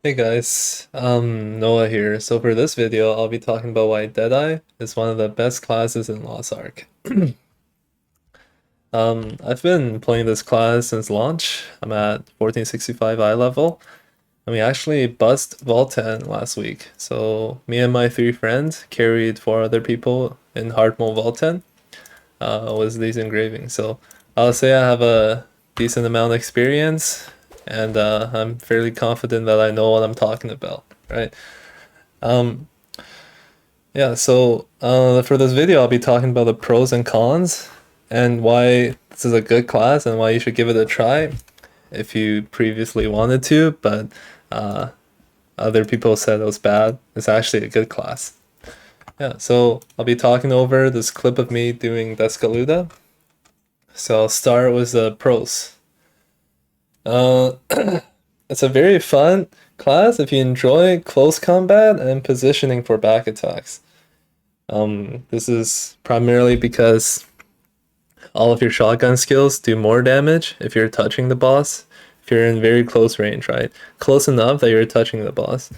Hey guys, Noah here. So for this video, I'll be talking about why Deadeye is one of the best classes in Lost Ark. I've been playing this class since launch. I'm at 1465 eye level, and we actually buzzed Vault 10 last week. So me and my three friends carried four other people in hard mode Vault 10, was these engravings. So I'll say I have a decent amount of experience, and I'm fairly confident that I know what I'm talking about, right? Um, yeah, so for this video, I'll be talking about the pros and cons and why this is a good class and why you should give it a try if you previously wanted to, but uh, other people said it was bad. It's actually a good class. Yeah, so I'll be talking over this clip of me doing Descaluda. So I'll start with the pros. Uh, it's a very fun class if you enjoy close combat and positioning for back attacks. This is primarily because all of your shotgun skills do more damage if you're touching the boss, if you're in very close range, right? Close enough that you're touching the boss.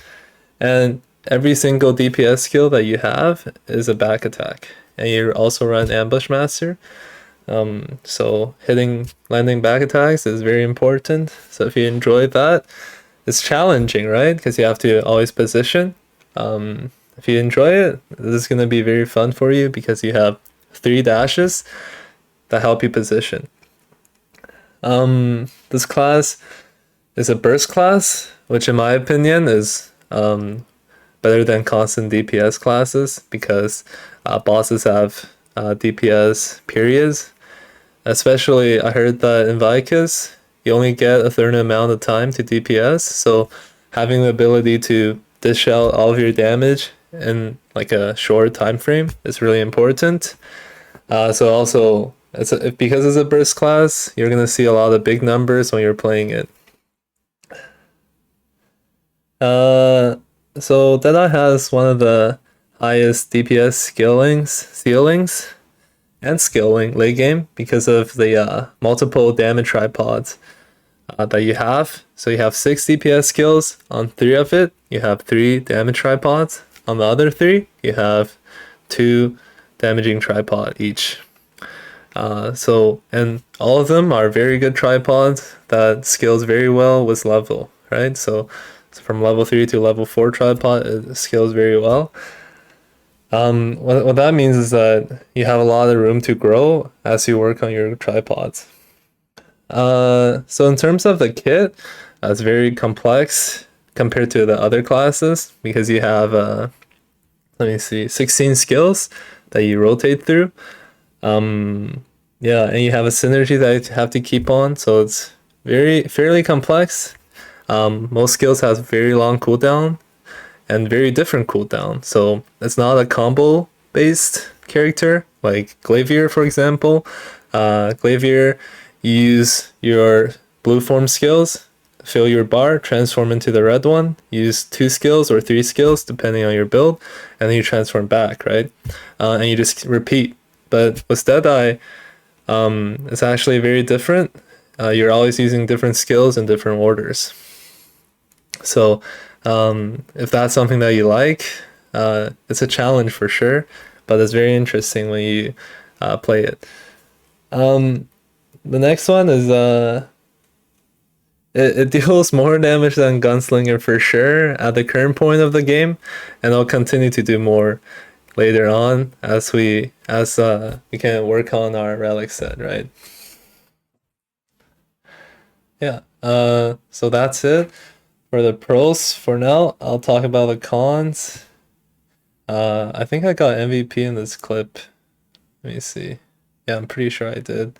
And every single DPS skill that you have is a back attack. And you also run Ambush Master. So landing back attacks is very important. So if you enjoy that, it's challenging, right? Because you have to always position. If you enjoy it, this is going to be very fun for you because you have three dashes that help you position. This class is a burst class, which in my opinion is better than constant DPS classes because bosses have DPS periods. Especially, I heard that in Vicus, you only get a certain amount of time to DPS, so having the ability to dish out all of your damage in like a short time frame is really important. So also, because it's a burst class, you're gonna see a lot of big numbers when you're playing it. Uh, so Deadeye has one of the highest DPS ceilings and skilling late game because of the multiple damage tripods that you have. So you have 6 DPS skills on 3 of it. You have 3 damage tripods. On the other 3, you have 2 damaging tripod each. And all of them are very good tripods that scales very well with level, right? So from level 3 to level 4 tripod, it scales very well. What that means is that you have a lot of room to grow as you work on your tripods. So in terms of the kit, it's very complex compared to the other classes because you have, let me see, 16 skills that you rotate through. Yeah, and you have a synergy that you have to keep on, so it's fairly complex. Most skills have very long cooldown and very different cooldown. So it's not a combo based character like Glavier, for example. Glavier, you use your blue form skills, fill your bar, transform into the red one, use 2 skills or 3 skills depending on your build, and then you transform back, right? And you just repeat. But with Deadeye, it's actually very different. You're always using different skills in different orders. So if that's something that you like, it's a challenge for sure, but it's very interesting when you play it. The next one is it deals more damage than Gunslinger for sure at the current point of the game, and it'll continue to do more later on as we can work on our relic set, right? Yeah. So that's it for the pros for now. I'll talk about the cons. I think I got MVP in this clip. Let me see. Yeah, I'm pretty sure I did.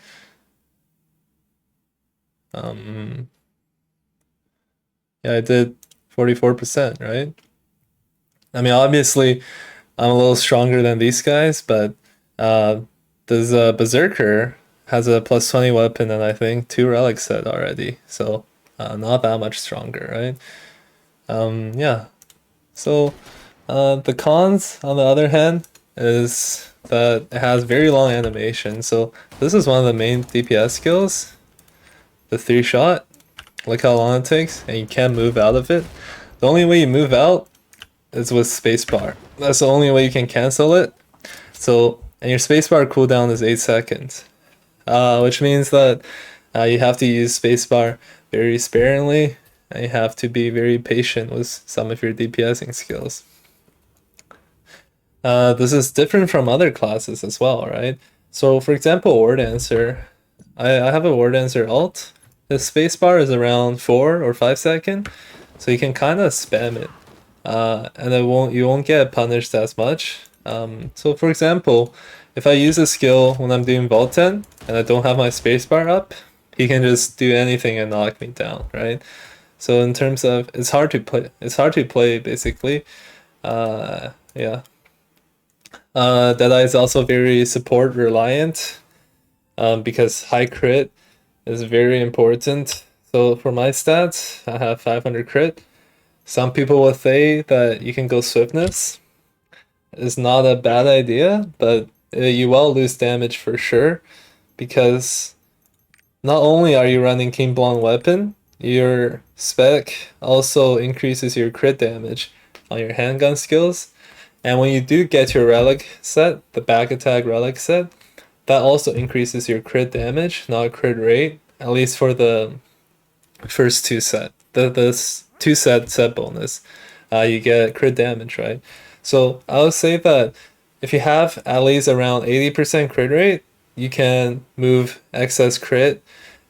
Yeah, I did 44%, right? I mean, obviously, I'm a little stronger than these guys, but this Berserker has a plus 20 weapon and I think 2 relic set already, so not that much stronger, right? Yeah. So the cons, on the other hand, is that it has very long animation. So this is one of the main DPS skills, the 3 shot. Look how long it takes, and you can't move out of it. The only way you move out is with spacebar. That's the only way you can cancel it. So, and your spacebar cooldown is 8 seconds, which means that you have to use spacebar very sparingly, and you have to be very patient with some of your DPSing skills. This is different from other classes as well, right? So, for example, War Dancer, I have a War Dancer alt. The spacebar is around 4 or 5 seconds, so you can kind of spam it, and you won't get punished as much. So for example, if I use a skill when I'm doing Vault 10 and I don't have my spacebar up, he can just do anything and knock me down, right? So in terms of it's hard to play basically. Yeah. Deadeye is also very support reliant, because high crit is very important. So for my stats, I have 500 crit. Some people will say that you can go swiftness. It's not a bad idea, but you will lose damage for sure, because not only are you running King Blonde weapon, your spec also increases your crit damage on your handgun skills. And when you do get your relic set, the back attack relic set, that also increases your crit damage, not crit rate, at least for the first two set. The two set bonus, you get crit damage, right? So I would say that if you have at least around 80% crit rate, you can move excess crit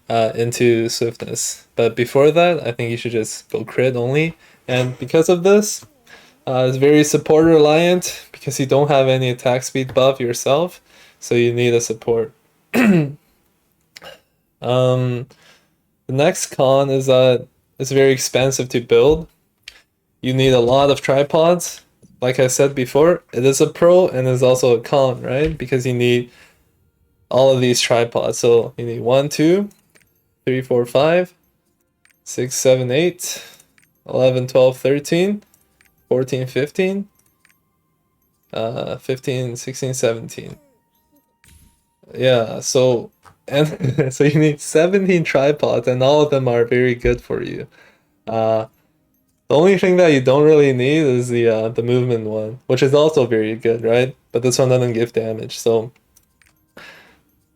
into swiftness. But before that, I think you should just go crit only. And because of this, it's very support reliant, because you don't have any attack speed buff yourself, so you need a support. The next con is that it's very expensive to build. You need a lot of tripods. Like I said before, it is a pro and it's also a con, right? Because you need all of these tripods. So you need 1, 2, 3, 4, 5, 6, 7, 8, 11, 12, 13, 14, 15, 15, 16, 17. Yeah, so and so you need 17 tripods, and all of them are very good for you. The only thing that you don't really need is the movement one, which is also very good, right? But this one doesn't give damage, so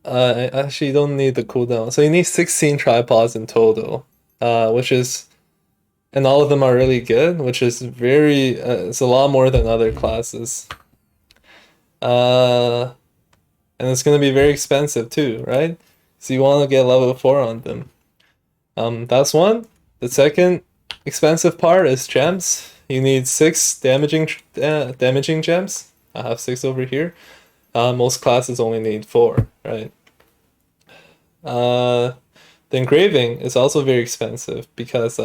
actually you don't need the cooldown. So you need 16 tripods in total, which is, and all of them are really good, which is very it's a lot more than other classes. And it's gonna be very expensive too, right? So you want to get level 4 on them. That's one. The second expensive part is gems. You need 6 damaging gems. I have 6 over here. Most classes only need 4, right? The engraving is also very expensive, because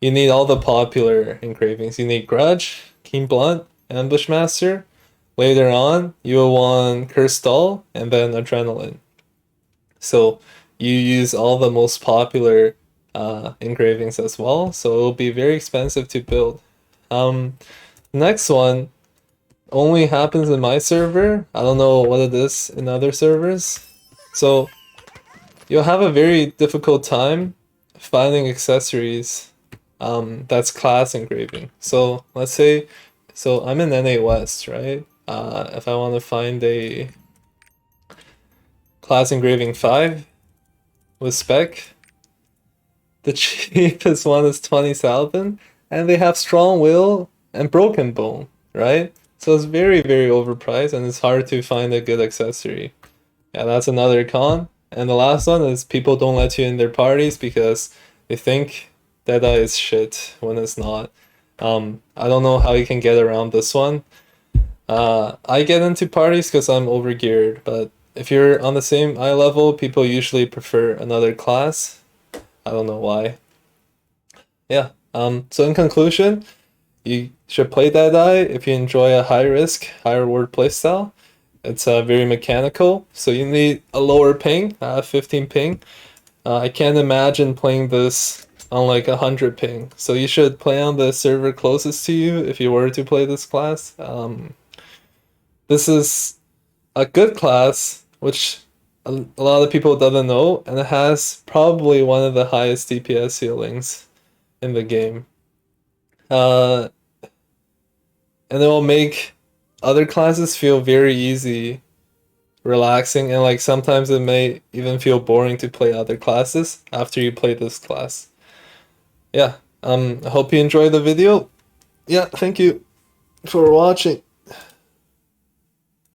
you need all the popular engravings. You need Grudge, Keen Blunt, Ambush Master. Later on, you will want Cursed Doll, and then Adrenaline. So you use all the most popular engravings as well, so it will be very expensive to build. Next one only happens in my server. I don't know what it is in other servers. So you'll have a very difficult time finding accessories that's class engraving. So let's say, so I'm in NA West, right? If I want to find a class engraving 5 with spec, the cheapest one is 20,000, and they have strong will and broken bone, right? So it's very, very overpriced, and it's hard to find a good accessory. Yeah, that's another con. And the last one is people don't let you in their parties because they think Deadeye is shit when it's not. I don't know how you can get around this one. I get into parties because I'm overgeared, but if you're on the same eye level, people usually prefer another class. I don't know why. Yeah. So in conclusion, you should play Deadeye if you enjoy a high risk, high reward playstyle. It's very mechanical, so you need a lower ping. I have 15 ping. I can't imagine playing this on like 100 ping. So you should play on the server closest to you if you were to play this class. This is a good class, which a lot of people doesn't know, and it has probably one of the highest DPS ceilings in the game. uh, and it will make other classes feel very easy, relaxing, and like sometimes it may even feel boring to play other classes after you play this class. Yeah, I hope you enjoy the video. Yeah, thank you for watching.